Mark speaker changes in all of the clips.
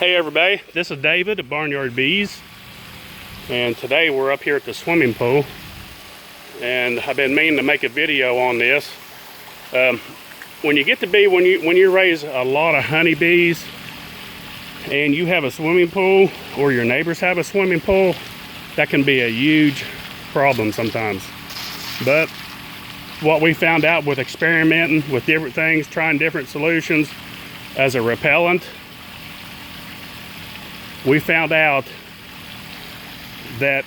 Speaker 1: Hey everybody, this is David at Barnyard Bees, and today we're up here at the swimming pool, and I've been meaning to make a video on this. When you raise a lot of honeybees and you have a swimming pool, or your neighbors have a swimming pool, that can be a huge problem sometimes. But what we found out with experimenting with different things, trying different solutions as a repellent, we found out that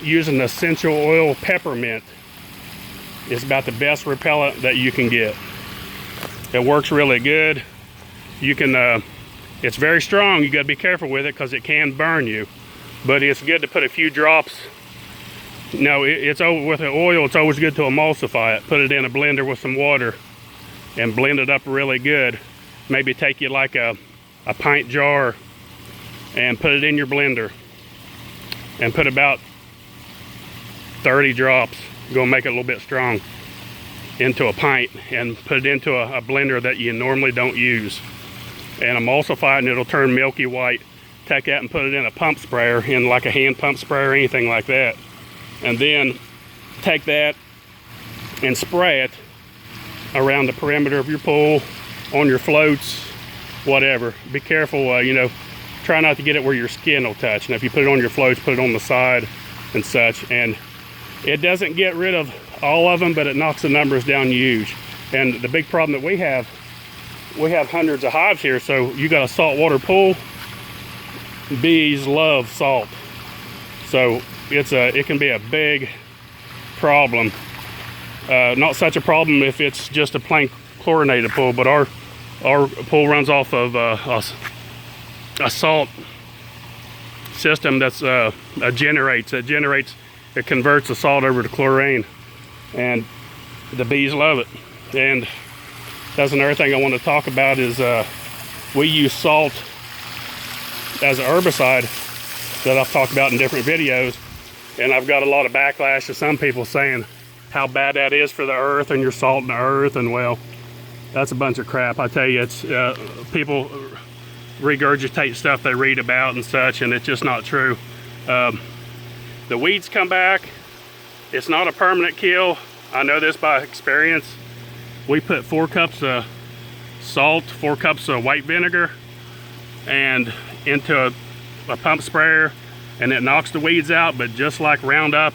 Speaker 1: using essential oil peppermint is about the best repellent that you can get. It works really good. You can, it's very strong. You got to be careful with it because it can burn you. But it's good to put a few drops. No, with the oil, it's always good to emulsify it. Put it in a blender with some water and blend it up really good. Maybe take you like a pint jar and put it in your blender and put about 30 drops, gonna make it a little bit strong, into a pint, and put it into a blender that you normally don't use, and emulsify it, and it'll turn milky white. Take that and put it in a pump sprayer, in like a hand pump sprayer or anything like that, and then take that and spray it around the perimeter of your pool, on your floats, whatever. Be careful, try not to get it where your skin will touch. And if you put it on your floats, put it on the side and such. And it doesn't get rid of all of them, but it knocks the numbers down huge. And the big problem that we have hundreds of hives here. So you got a saltwater pool. Bees love salt. So it can be a big problem. Not such a problem if it's just a plain chlorinated pool, but our pool runs off of a salt system that's it converts the salt over to chlorine, and the bees love it. And that's another thing I want to talk about is we use salt as an herbicide that I've talked about in different videos, and I've got a lot of backlash to some people saying how bad that is for the earth, and you're salting the earth, and well, that's a bunch of crap. I tell you, it's people regurgitate stuff they read about and such, and it's just not true. The weeds come back. It's not a permanent kill. I know this by experience. We put 4 cups of salt, 4 cups of white vinegar, and into a pump sprayer, and it knocks the weeds out. But just like Roundup,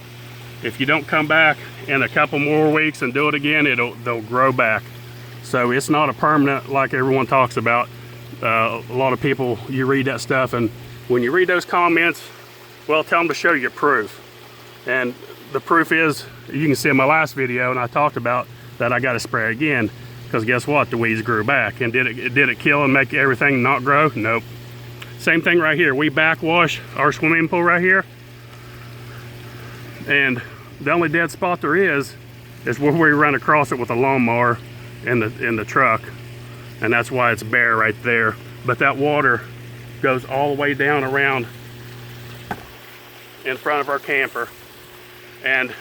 Speaker 1: if you don't come back in a couple more weeks and do it again, they'll grow back. So it's not a permanent like everyone talks about. A lot of people, you read that stuff, and when you read those comments, well, tell them to show you proof. And the proof is, you can see in my last video, and I talked about that I got to spray again, because guess what? The weeds grew back. And did it kill and make everything not grow? Nope. Same thing right here. We backwash our swimming pool right here, and the only dead spot there is where we run across it with a lawnmower in the truck. And that's why it's bare right there. But that water goes all the way down around in front of our camper. And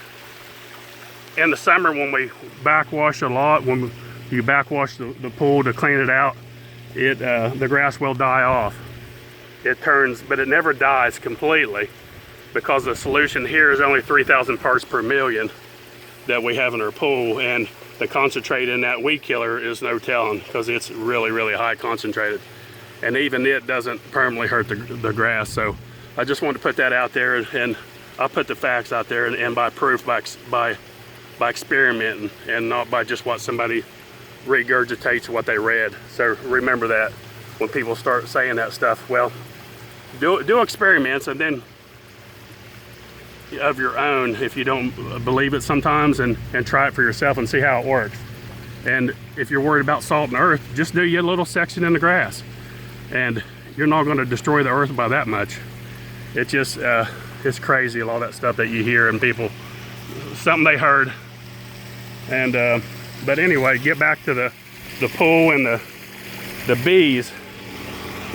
Speaker 1: in the summer, when we backwash a lot, when you backwash the pool to clean it out, the grass will die off. It turns, but it never dies completely, because the solution here is only 3,000 parts per million that we have in our pool, and the concentrate in that weed killer is no telling, because it's really, really high concentrated, and even it doesn't permanently hurt the grass. So I just wanted to put that out there, and I'll put the facts out there, and by proof, by experimenting, and not by just what somebody regurgitates what they read. So remember that when people start saying that stuff. Well, do experiments, and then of your own, if you don't believe it sometimes, and try it for yourself and see how it works. And if you're worried about salt and earth, just do your little section in the grass, and you're not going to destroy the earth by that much. It just it's crazy, a lot of that stuff that you hear, and people, something they heard. And but anyway, get back to the pool and the bees.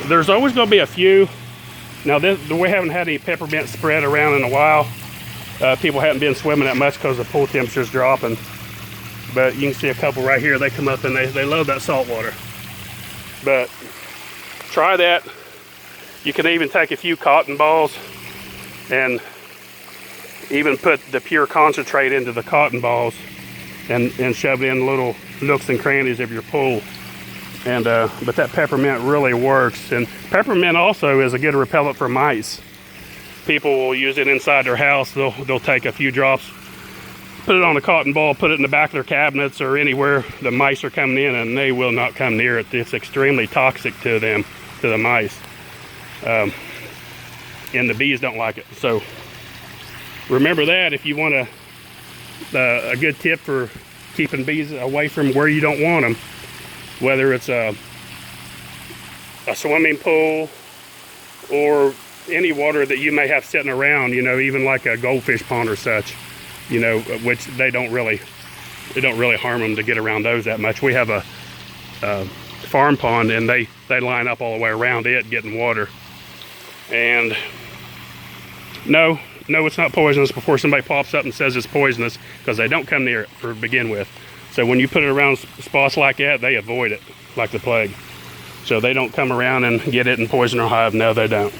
Speaker 1: There's always going to be a few. Now we haven't had any peppermint spread around in a while. People haven't been swimming that much because the pool temperature's dropping. But you can see a couple right here. They come up and they love that salt water. But try that. You can even take a few cotton balls and even put the pure concentrate into the cotton balls and shove it in little nooks and crannies of your pool. And but that peppermint really works. And peppermint also is a good repellent for mice. People will use it inside their house. They'll take a few drops, put it on a cotton ball, put it in the back of their cabinets or anywhere the mice are coming in, and they will not come near it. It's extremely toxic to them, to the mice. And the bees don't like it. So remember that if you want a good tip for keeping bees away from where you don't want them, whether it's a swimming pool or any water that you may have sitting around, you know, even like a goldfish pond or such, you know, which they don't really harm them to get around those that much. We have a farm pond, and they line up all the way around it getting water. And no, it's not poisonous before somebody pops up and says it's poisonous, because they don't come near it to begin with. So when you put it around spots like that, they avoid it like the plague. So they don't come around and get it and poison our hive. No, they don't.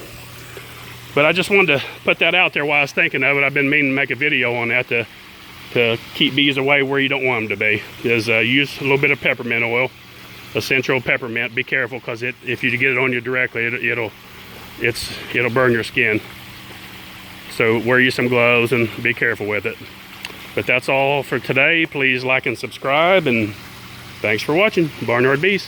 Speaker 1: But I just wanted to put that out there while I was thinking of it. I've been meaning to make a video on that to keep bees away where you don't want them to be. Is use a little bit of peppermint oil, essential peppermint. Be careful, because if you get it on you directly, it'll burn your skin. So wear you some gloves and be careful with it. But that's all for today. Please like and subscribe, and thanks for watching. Barnyard Bees.